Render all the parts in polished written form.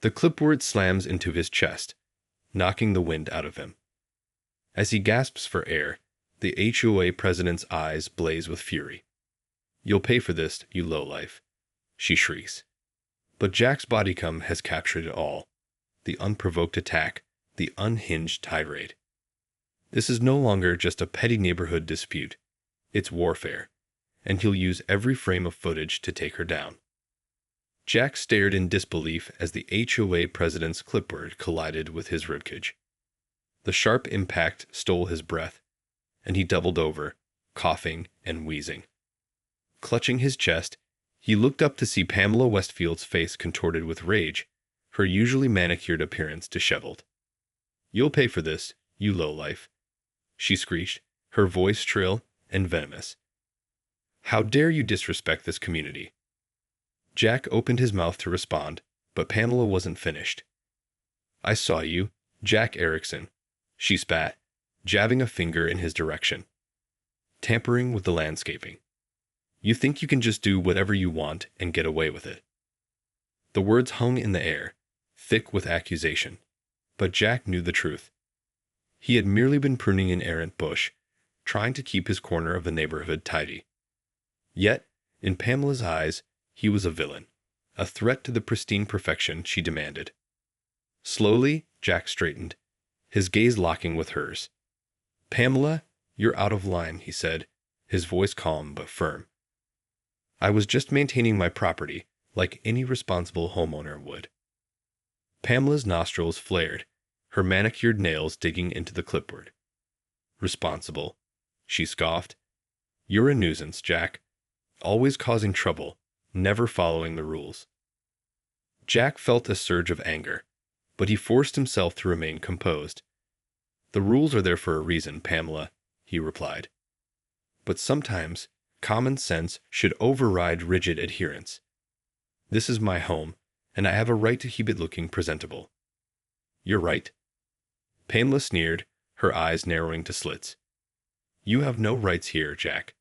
The clipboard slams into his chest, knocking the wind out of him. As he gasps for air, the HOA president's eyes blaze with fury. "You'll pay for this, you lowlife," she shrieks. But Jack's Bodycam has captured it all. The unprovoked attack, the unhinged tirade. This is no longer just a petty neighborhood dispute. It's warfare, and he'll use every frame of footage to take her down. Jack stared in disbelief as the HOA president's clipboard collided with his ribcage. The sharp impact stole his breath, and he doubled over, coughing and wheezing. Clutching his chest, he looked up to see Pamela Westfield's face contorted with rage, her usually manicured appearance disheveled. "You'll pay for this, you lowlife," she screeched, her voice shrill and venomous. "How dare you disrespect this community?" Jack opened his mouth to respond, but Pamela wasn't finished. "I saw you, Jack Erickson," she spat, jabbing a finger in his direction. "Tampering with the landscaping. You think you can just do whatever you want and get away with it." The words hung in the air, thick with accusation, but Jack knew the truth. He had merely been pruning an errant bush, trying to keep his corner of the neighborhood tidy. Yet, in Pamela's eyes, he was a villain, a threat to the pristine perfection she demanded. Slowly, Jack straightened, his gaze locking with hers. "Pamela, you're out of line," he said, his voice calm but firm. "I was just maintaining my property, like any responsible homeowner would." Pamela's nostrils flared, her manicured nails digging into the clipboard. "Responsible," she scoffed. "You're a nuisance, Jack. Always causing trouble, never following the rules." Jack felt a surge of anger, but he forced himself to remain composed. "The rules are there for a reason, Pamela," he replied. "But sometimes, common sense should override rigid adherence. This is my home, and I have a right to keep it looking presentable." "You're right." Pamela sneered, her eyes narrowing to slits. "You have no rights here, Jack.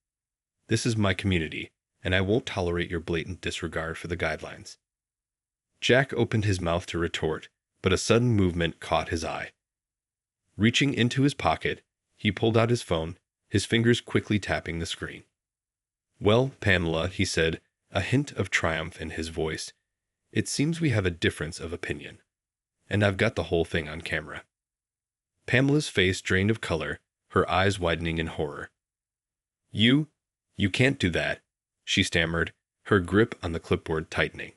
This is my community, and I won't tolerate your blatant disregard for the guidelines." Jack opened his mouth to retort, but a sudden movement caught his eye. Reaching into his pocket, he pulled out his phone, his fingers quickly tapping the screen. "Well, Pamela," he said, a hint of triumph in his voice, "it seems we have a difference of opinion. And I've got the whole thing on camera." Pamela's face drained of color, her eyes widening in horror. You can't do that," she stammered, her grip on the clipboard tightening.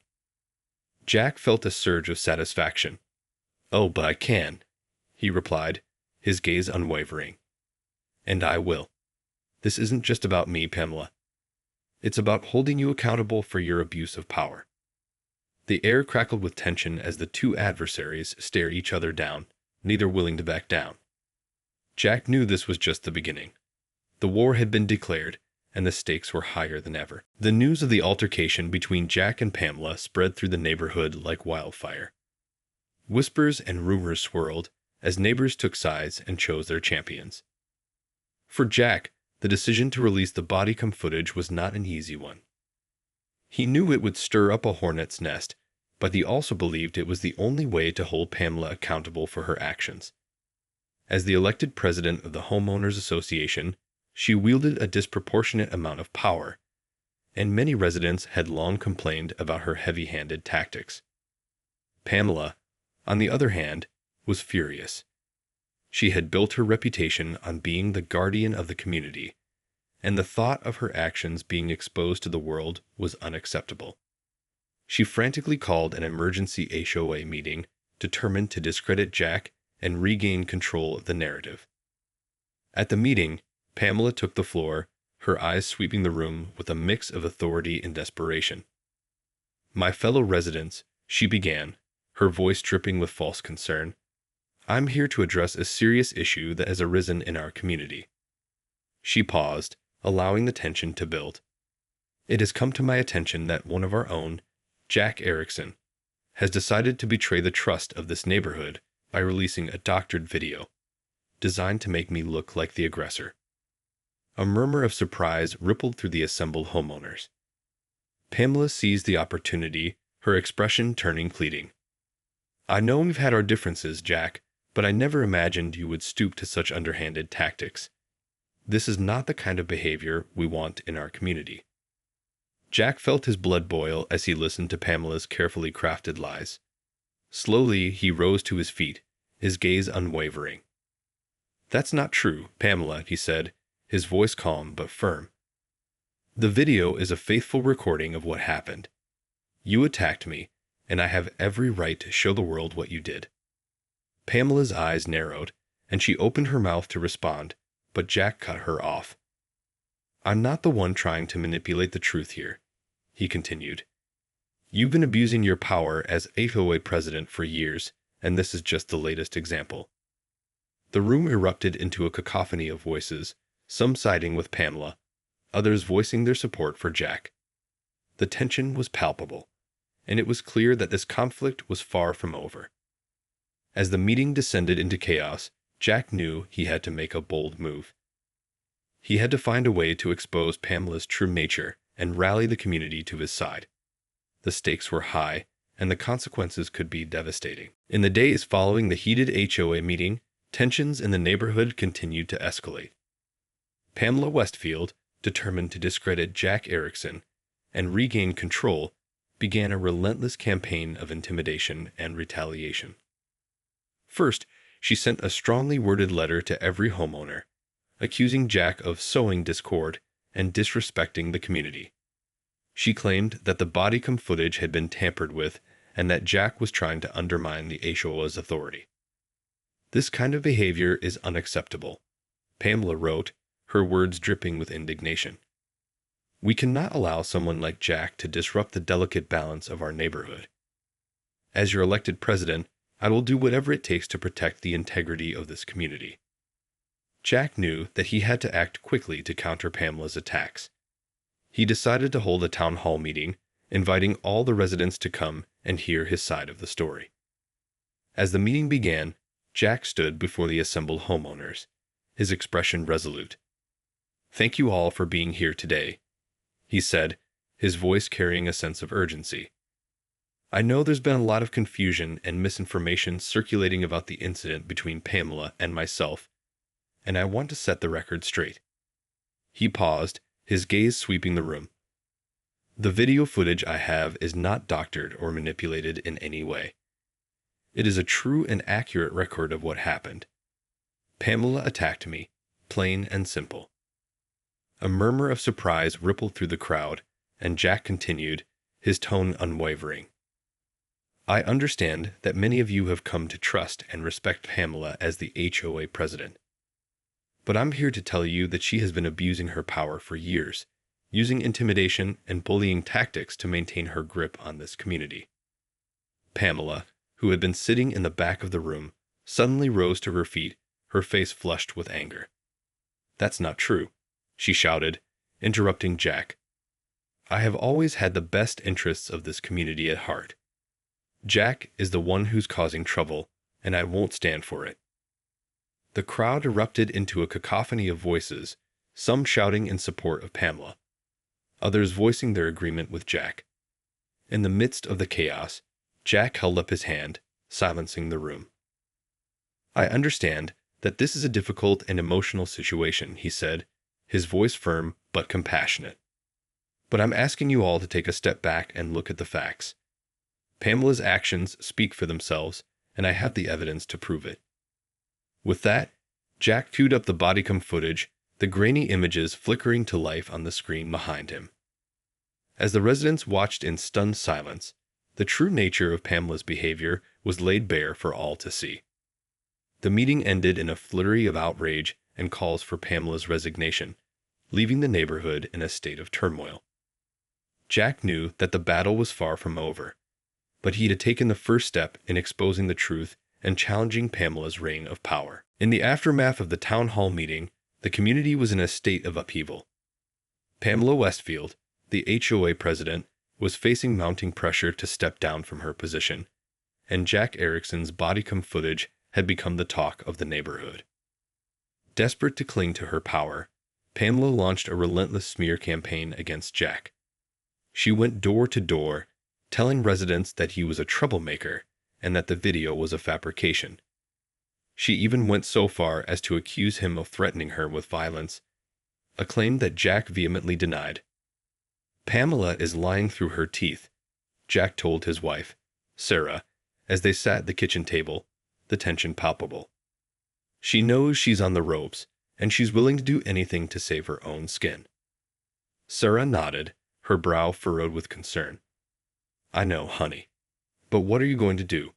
Jack felt a surge of satisfaction. "Oh, but I can," he replied, his gaze unwavering. "And I will. This isn't just about me, Pamela. It's about holding you accountable for your abuse of power." The air crackled with tension as the two adversaries stared each other down, neither willing to back down. Jack knew this was just the beginning. The war had been declared, and the stakes were higher than ever. The news of the altercation between Jack and Pamela spread through the neighborhood like wildfire. Whispers and rumors swirled as neighbors took sides and chose their champions. For Jack, the decision to release the Bodycam footage was not an easy one. He knew it would stir up a hornet's nest, but he also believed it was the only way to hold Pamela accountable for her actions. As the elected president of the Homeowners Association, she wielded a disproportionate amount of power, and many residents had long complained about her heavy-handed tactics. Pamela, on the other hand, was furious. She had built her reputation on being the guardian of the community, and the thought of her actions being exposed to the world was unacceptable. She frantically called an emergency HOA meeting, determined to discredit Jack and regain control of the narrative. At the meeting, Pamela took the floor, her eyes sweeping the room with a mix of authority and desperation. "My fellow residents," she began, her voice dripping with false concern, "I'm here to address a serious issue that has arisen in our community." She paused, allowing the tension to build. "It has come to my attention that one of our own, Jack Erickson, has decided to betray the trust of this neighborhood by releasing a doctored video, designed to make me look like the aggressor." A murmur of surprise rippled through the assembled homeowners. Pamela seized the opportunity, her expression turning pleading. I know we've had our differences, Jack, but I never imagined you would stoop to such underhanded tactics. This is not the kind of behavior we want in our community. Jack felt his blood boil as he listened to Pamela's carefully crafted lies. Slowly, he rose to his feet, his gaze unwavering. "That's not true, Pamela," he said, his voice calm but firm. "The video is a faithful recording of what happened. You attacked me, and I have every right to show the world what you did." Pamela's eyes narrowed, and she opened her mouth to respond, but Jack cut her off. "I'm not the one trying to manipulate the truth here," he continued. "You've been abusing your power as HOA president for years, and this is just the latest example." The room erupted into a cacophony of voices, some siding with Pamela, others voicing their support for Jack. The tension was palpable, and it was clear that this conflict was far from over. As the meeting descended into chaos, Jack knew he had to make a bold move. He had to find a way to expose Pamela's true nature and rally the community to his side. The stakes were high, and the consequences could be devastating. In the days following the heated HOA meeting, tensions in the neighborhood continued to escalate. Pamela Westfield, determined to discredit Jack Erickson and regain control, began a relentless campaign of intimidation and retaliation. First, she sent a strongly worded letter to every homeowner, accusing Jack of sowing discord and disrespecting the community. She claimed that the Bodycam footage had been tampered with and that Jack was trying to undermine the HOA's authority. "This kind of behavior is unacceptable," Pamela wrote, her words dripping with indignation. "We cannot allow someone like Jack to disrupt the delicate balance of our neighborhood. As your elected president, I will do whatever it takes to protect the integrity of this community." Jack knew that he had to act quickly to counter Pamela's attacks. He decided to hold a town hall meeting, inviting all the residents to come and hear his side of the story. As the meeting began, Jack stood before the assembled homeowners, his expression resolute. "Thank you all for being here today," he said, his voice carrying a sense of urgency. "I know there's been a lot of confusion and misinformation circulating about the incident between Pamela and myself, and I want to set the record straight." He paused, his gaze sweeping the room. "The video footage I have is not doctored or manipulated in any way. It is a true and accurate record of what happened. Pamela attacked me, plain and simple." A murmur of surprise rippled through the crowd, and Jack continued, his tone unwavering. "I understand that many of you have come to trust and respect Pamela as the HOA president. But I'm here to tell you that she has been abusing her power for years, using intimidation and bullying tactics to maintain her grip on this community." Pamela, who had been sitting in the back of the room, suddenly rose to her feet, her face flushed with anger. "That's not true," she shouted, interrupting Jack. "I have always had the best interests of this community at heart. Jack is the one who's causing trouble, and I won't stand for it." The crowd erupted into a cacophony of voices, some shouting in support of Pamela, others voicing their agreement with Jack. In the midst of the chaos, Jack held up his hand, silencing the room. "I understand that this is a difficult and emotional situation," he said, his voice firm but compassionate. "But I'm asking you all to take a step back and look at the facts. Pamela's actions speak for themselves, and I have the evidence to prove it." With that, Jack queued up the Bodycam footage, the grainy images flickering to life on the screen behind him. As the residents watched in stunned silence, the true nature of Pamela's behavior was laid bare for all to see. The meeting ended in a flurry of outrage and calls for Pamela's resignation, leaving the neighborhood in a state of turmoil. Jack knew that the battle was far from over, but he had taken the first step in exposing the truth and challenging Pamela's reign of power. In the aftermath of the town hall meeting, the community was in a state of upheaval. Pamela Westfield, the HOA president, was facing mounting pressure to step down from her position, and Jack Erickson's Bodycam footage had become the talk of the neighborhood. Desperate to cling to her power, Pamela launched a relentless smear campaign against Jack. She went door to door, telling residents that he was a troublemaker and that the video was a fabrication. She even went so far as to accuse him of threatening her with violence, a claim that Jack vehemently denied. "Pamela is lying through her teeth," Jack told his wife, Sarah, as they sat at the kitchen table, the tension palpable. "She knows she's on the ropes, and she's willing to do anything to save her own skin." Sarah nodded, her brow furrowed with concern. "I know, honey. But what are you going to do?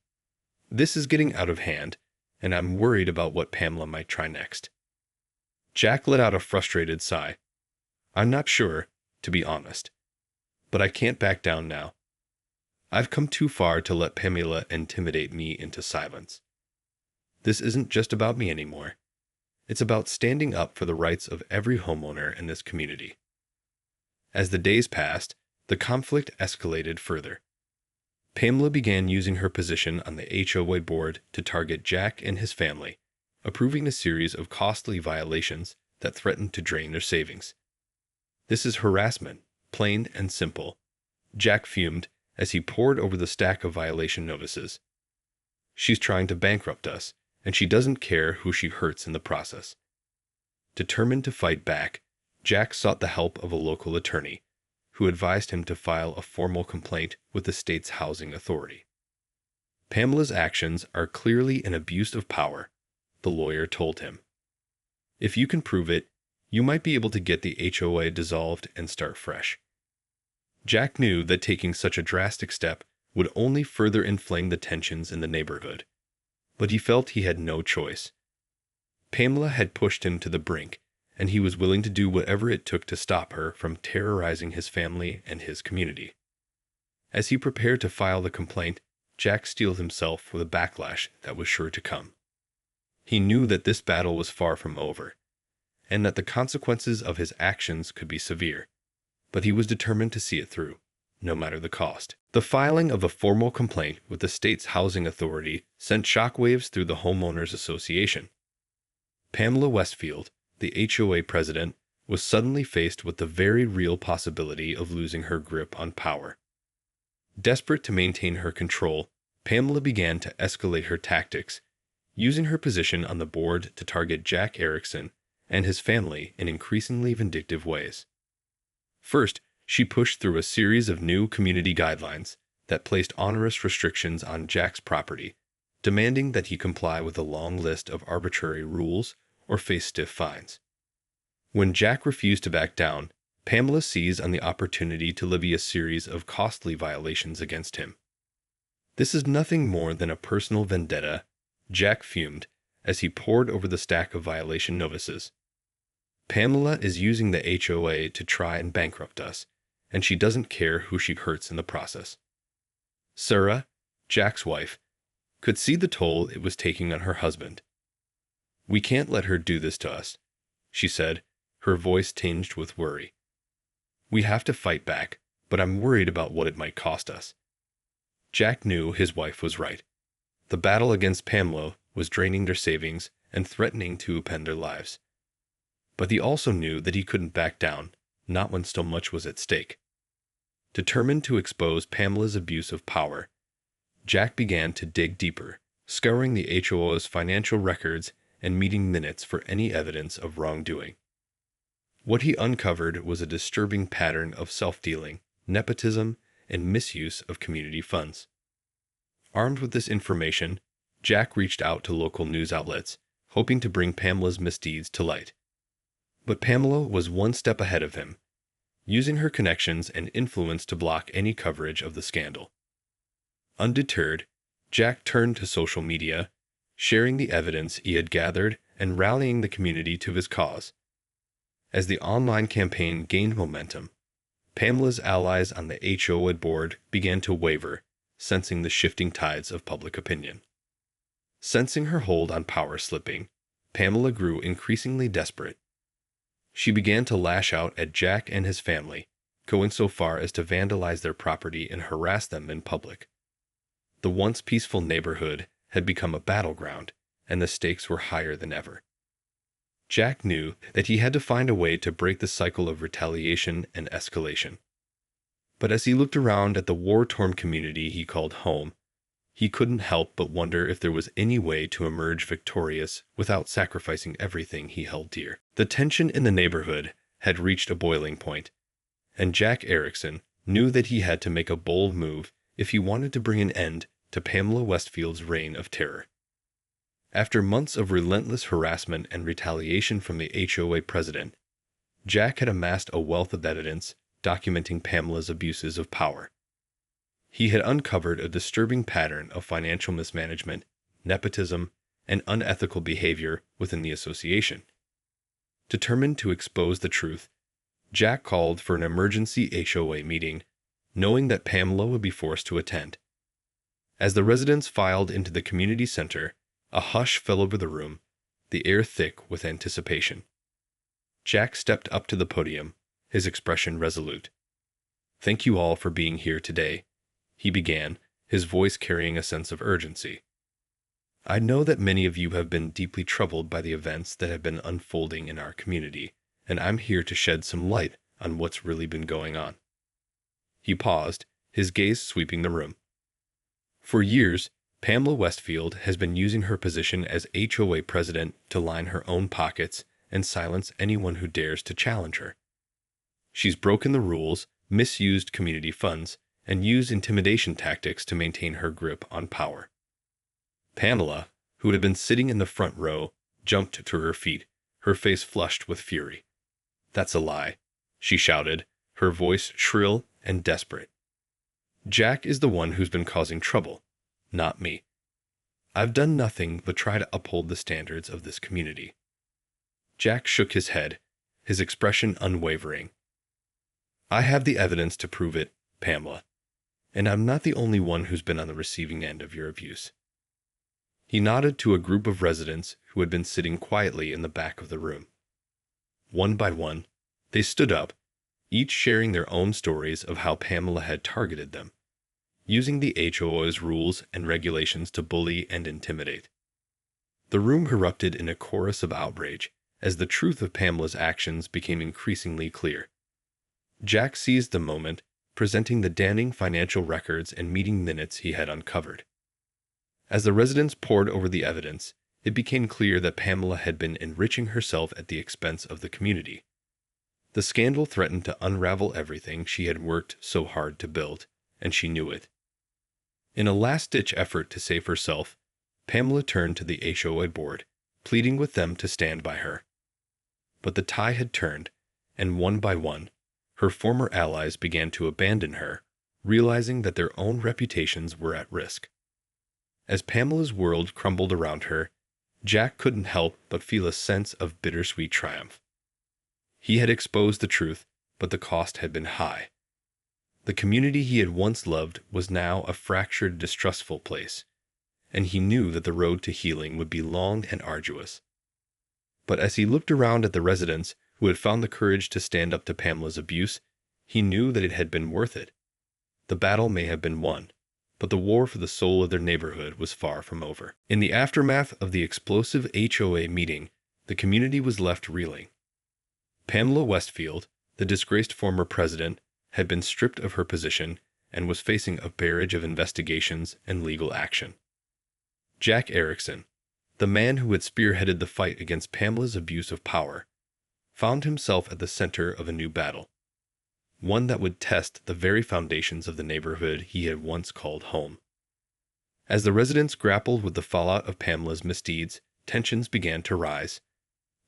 This is getting out of hand, and I'm worried about what Pamela might try next." Jack let out a frustrated sigh. "I'm not sure, to be honest. But I can't back down now. I've come too far to let Pamela intimidate me into silence. This isn't just about me anymore. It's about standing up for the rights of every homeowner in this community." As the days passed, the conflict escalated further. Pamela began using her position on the HOA board to target Jack and his family, approving a series of costly violations that threatened to drain their savings. "This is harassment, plain and simple," Jack fumed as he pored over the stack of violation notices. "She's trying to bankrupt us, and she doesn't care who she hurts in the process." Determined to fight back, Jack sought the help of a local attorney, who advised him to file a formal complaint with the state's housing authority. "Pamela's actions are clearly an abuse of power," the lawyer told him. "If you can prove it, you might be able to get the HOA dissolved and start fresh." Jack knew that taking such a drastic step would only further inflame the tensions in the neighborhood, but he felt he had no choice. Pamela had pushed him to the brink, and he was willing to do whatever it took to stop her from terrorizing his family and his community. As he prepared to file the complaint, Jack steeled himself for the backlash that was sure to come. He knew that this battle was far from over, and that the consequences of his actions could be severe, but he was determined to see it through, no matter the cost. The filing of a formal complaint with the state's housing authority sent shockwaves through the homeowners association. Pamela Westfield, the HOA president, was suddenly faced with the very real possibility of losing her grip on power. Desperate to maintain her control, Pamela began to escalate her tactics, using her position on the board to target Jack Erickson and his family in increasingly vindictive ways. First, she pushed through a series of new community guidelines that placed onerous restrictions on Jack's property, demanding that he comply with a long list of arbitrary rules or face stiff fines. When Jack refused to back down, Pamela seized on the opportunity to levy a series of costly violations against him. "This is nothing more than a personal vendetta," Jack fumed as he pored over the stack of violation notices. "Pamela is using the HOA to try and bankrupt us, and she doesn't care who she hurts in the process." Sarah, Jack's wife, could see the toll it was taking on her husband. "We can't let her do this to us," she said, her voice tinged with worry. "We have to fight back, but I'm worried about what it might cost us." Jack knew his wife was right. The battle against Pamela was draining their savings and threatening to upend their lives. But he also knew that he couldn't back down, not when so much was at stake. Determined to expose Pamela's abuse of power, Jack began to dig deeper, scouring the HOA's financial records and meeting minutes for any evidence of wrongdoing. What he uncovered was a disturbing pattern of self-dealing, nepotism, and misuse of community funds. Armed with this information, Jack reached out to local news outlets, hoping to bring Pamela's misdeeds to light. But Pamela was one step ahead of him, using her connections and influence to block any coverage of the scandal. Undeterred, Jack turned to social media, sharing the evidence he had gathered and rallying the community to his cause. As the online campaign gained momentum, Pamela's allies on the HOA board began to waver, sensing the shifting tides of public opinion. Sensing her hold on power slipping, Pamela grew increasingly desperate. She began to lash out at Jack and his family, going so far as to vandalize their property and harass them in public. The once peaceful neighborhood had become a battleground, and the stakes were higher than ever. Jack knew that he had to find a way to break the cycle of retaliation and escalation. But as he looked around at the war-torn community he called home, He couldn't help but wonder if there was any way to emerge victorious without sacrificing everything he held dear. The tension in the neighborhood had reached a boiling point, and Jack Erickson knew that he had to make a bold move if he wanted to bring an end to Pamela Westfield's reign of terror. After months of relentless harassment and retaliation from the HOA president, Jack had amassed a wealth of evidence documenting Pamela's abuses of power. He had uncovered a disturbing pattern of financial mismanagement, nepotism, and unethical behavior within the association. Determined to expose the truth, Jack called for an emergency HOA meeting, knowing that Pamela would be forced to attend. As the residents filed into the community center, a hush fell over the room, the air thick with anticipation. Jack stepped up to the podium, his expression resolute. "Thank you all for being here today," he began, his voice carrying a sense of urgency. "I know that many of you have been deeply troubled by the events that have been unfolding in our community, and I'm here to shed some light on what's really been going on." He paused, his gaze sweeping the room. For years, Pamela Westfield has been using her position as HOA president to line her own pockets and silence anyone who dares to challenge her. She's broken the rules, misused community funds, and used intimidation tactics to maintain her grip on power. Pamela, who had been sitting in the front row, jumped to her feet, her face flushed with fury. "That's a lie," she shouted, her voice shrill and desperate. "Jack is the one who's been causing trouble, not me. I've done nothing but try to uphold the standards of this community." Jack shook his head, his expression unwavering. "I have the evidence to prove it, Pamela, and I'm not the only one who's been on the receiving end of your abuse." He nodded to a group of residents who had been sitting quietly in the back of the room. One by one, they stood up, each sharing their own stories of how Pamela had targeted them, using the HOA's rules and regulations to bully and intimidate. The room erupted in a chorus of outrage as the truth of Pamela's actions became increasingly clear. Jack seized the moment, presenting the damning financial records and meeting minutes he had uncovered. As the residents pored over the evidence, it became clear that Pamela had been enriching herself at the expense of the community. The scandal threatened to unravel everything she had worked so hard to build, and she knew it. In a last-ditch effort to save herself, Pamela turned to the HOA board, pleading with them to stand by her. But the tide had turned, and one by one, her former allies began to abandon her, realizing that their own reputations were at risk. As Pamela's world crumbled around her, Jack couldn't help but feel a sense of bittersweet triumph. He had exposed the truth, but the cost had been high. The community he had once loved was now a fractured, distrustful place, and he knew that the road to healing would be long and arduous. But as he looked around at the residents who had found the courage to stand up to Pamela's abuse, he knew that it had been worth it. The battle may have been won, but the war for the soul of their neighborhood was far from over. In the aftermath of the explosive HOA meeting, the community was left reeling. Pamela Westfield, the disgraced former president, had been stripped of her position and was facing a barrage of investigations and legal action. Jack Erickson, the man who had spearheaded the fight against Pamela's abuse of power, found himself at the center of a new battle, one that would test the very foundations of the neighborhood he had once called home. As the residents grappled with the fallout of Pamela's misdeeds, tensions began to rise.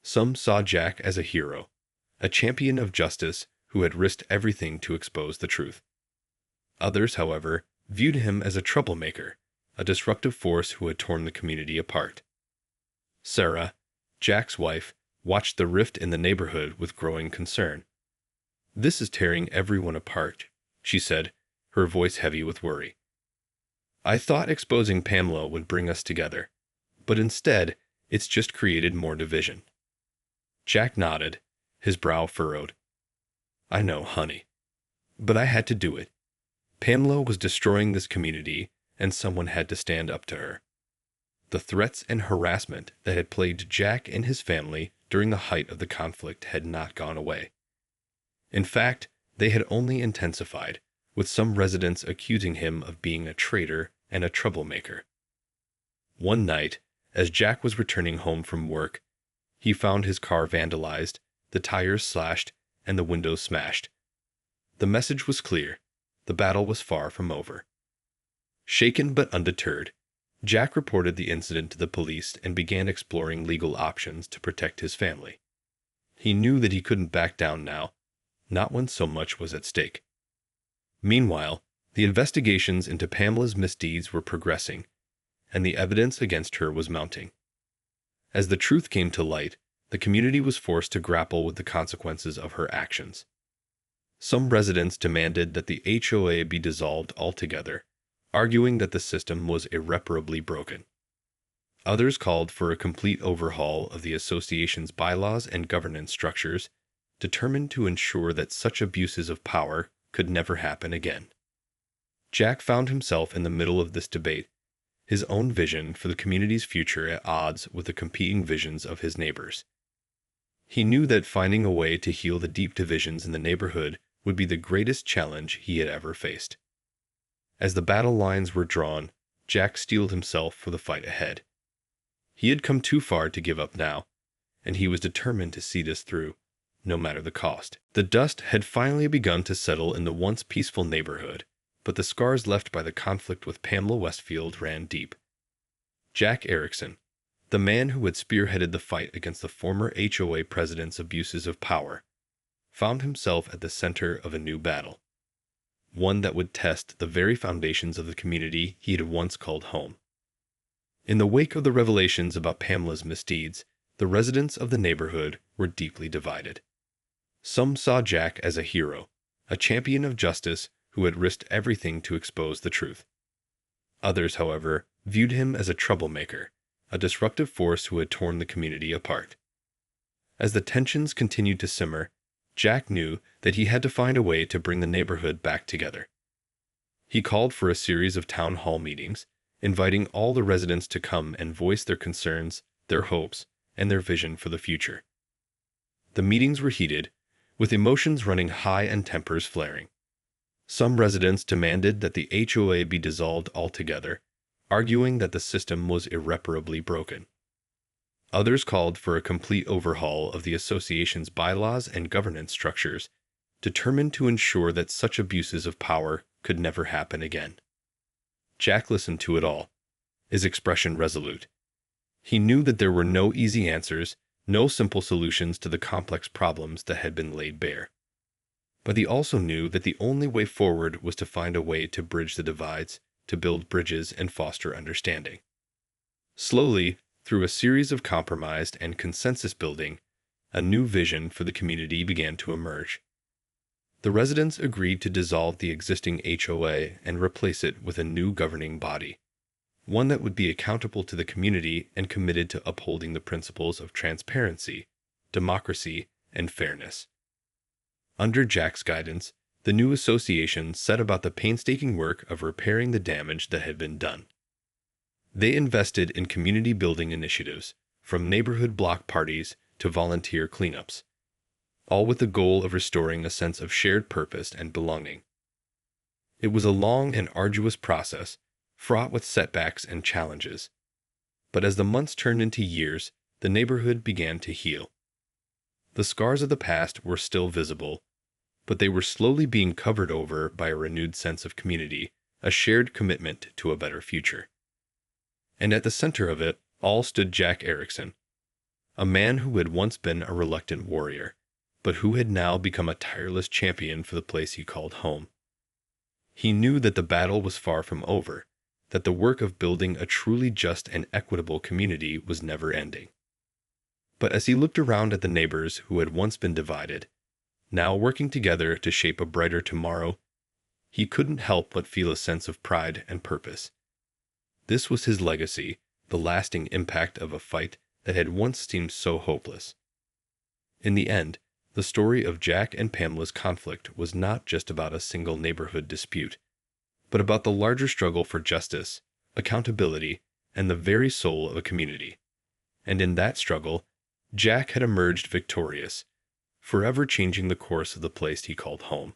Some saw Jack as a hero, a champion of justice who had risked everything to expose the truth. Others, however, viewed him as a troublemaker, a disruptive force who had torn the community apart. Sarah, Jack's wife, watched the rift in the neighborhood with growing concern. "This is tearing everyone apart," she said, her voice heavy with worry. "I thought exposing Pamela would bring us together, but instead, it's just created more division." Jack nodded, his brow furrowed. "I know, honey. But I had to do it. Pamela was destroying this community, and someone had to stand up to her." The threats and harassment that had plagued Jack and his family during the height of the conflict had not gone away. In fact, they had only intensified, with some residents accusing him of being a traitor and a troublemaker. One night, as Jack was returning home from work, he found his car vandalized, the tires slashed, and the windows smashed. The message was clear. The battle was far from over. Shaken but undeterred, Jack reported the incident to the police and began exploring legal options to protect his family. He knew that he couldn't back down now, not when so much was at stake. Meanwhile, the investigations into Pamela's misdeeds were progressing, and the evidence against her was mounting. As the truth came to light, the community was forced to grapple with the consequences of her actions. Some residents demanded that the HOA be dissolved altogether, arguing that the system was irreparably broken. Others called for a complete overhaul of the association's bylaws and governance structures, determined to ensure that such abuses of power could never happen again. Jack found himself in the middle of this debate, his own vision for the community's future at odds with the competing visions of his neighbors. He knew that finding a way to heal the deep divisions in the neighborhood would be the greatest challenge he had ever faced. As the battle lines were drawn, Jack steeled himself for the fight ahead. He had come too far to give up now, and he was determined to see this through, no matter the cost. The dust had finally begun to settle in the once peaceful neighborhood, but the scars left by the conflict with Pamela Westfield ran deep. Jack Erickson, the man who had spearheaded the fight against the former HOA president's abuses of power, found himself at the center of a new battle, one that would test the very foundations of the community he had once called home. In the wake of the revelations about Pamela's misdeeds, the residents of the neighborhood were deeply divided. Some saw Jack as a hero, a champion of justice who had risked everything to expose the truth. Others, however, viewed him as a troublemaker, a disruptive force who had torn the community apart. As the tensions continued to simmer, Jack knew that he had to find a way to bring the neighborhood back together. He called for a series of town hall meetings, inviting all the residents to come and voice their concerns, their hopes, and their vision for the future. The meetings were heated, with emotions running high and tempers flaring. Some residents demanded that the HOA be dissolved altogether, arguing that the system was irreparably broken. Others called for a complete overhaul of the association's bylaws and governance structures, determined to ensure that such abuses of power could never happen again. Jack listened to it all, his expression resolute. He knew that there were no easy answers, no simple solutions to the complex problems that had been laid bare. But he also knew that the only way forward was to find a way to bridge the divides, to build bridges and foster understanding. Slowly, through a series of compromise and consensus building, a new vision for the community began to emerge. The residents agreed to dissolve the existing HOA and replace it with a new governing body, one that would be accountable to the community and committed to upholding the principles of transparency, democracy, and fairness. Under Jack's guidance, the new association set about the painstaking work of repairing the damage that had been done. They invested in community building initiatives, from neighborhood block parties to volunteer cleanups, all with the goal of restoring a sense of shared purpose and belonging. It was a long and arduous process, fraught with setbacks and challenges. But as the months turned into years, the neighborhood began to heal. The scars of the past were still visible, but they were slowly being covered over by a renewed sense of community, a shared commitment to a better future. And at the center of it all stood Jack Erickson, a man who had once been a reluctant warrior, but who had now become a tireless champion for the place he called home. He knew that the battle was far from over, that the work of building a truly just and equitable community was never ending. But as he looked around at the neighbors who had once been divided, now working together to shape a brighter tomorrow, he couldn't help but feel a sense of pride and purpose. This was his legacy, the lasting impact of a fight that had once seemed so hopeless. In the end, the story of Jack and Pamela's conflict was not just about a single neighborhood dispute, but about the larger struggle for justice, accountability, and the very soul of a community. And in that struggle, Jack had emerged victorious, forever changing the course of the place he called home.